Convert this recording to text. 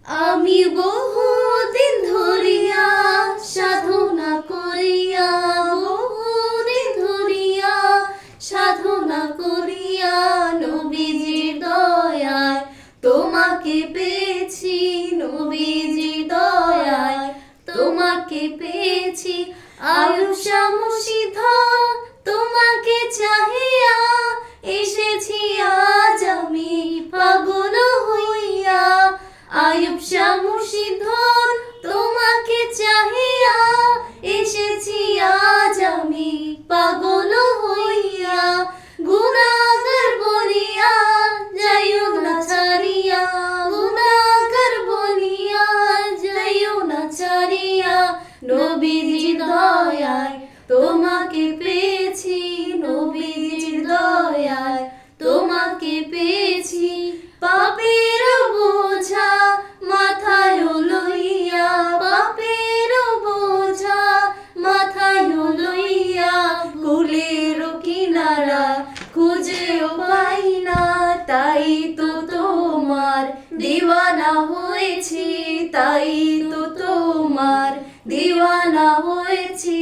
আমি বহুদিন ধরিয়া সাধনা করিয়া, বহুদিন ধরিয়া সাধনা করিয়া নবীজির দয়ায় তোমাকে পেয়েছি, নবীজির দয়ায় তোমাকে পেয়েছি। আয়ুষা মুর্শিদধর তোমাকে চাহিয়া এসেছি আজ আমি পাগল হইয়া। আয়ুব শাহ মুর্শিদধর তোমাকে চাহিয়া এসেছি আজ আমি পাগল হইয়া। গুনাহগার বলিয়া যাইও না ছাড়িয়া, গুনাহগার বলিয়া যাইও না ছাড়িয়া। নবীজির দয়ায় তোমাকে পেয়েছি, নবীজির দয়ায় তোমাকে পেয়েছি। পাপের বোঝা মাথায় লইয়া, পাপের বোঝা মাথায় লইয়া কুলের কিনারা খুঁজেও পাই না। তাই তো তোমার দিওয়ানা হয়েছি, তাই তো তোমার দিওয়ানা হয়েছি।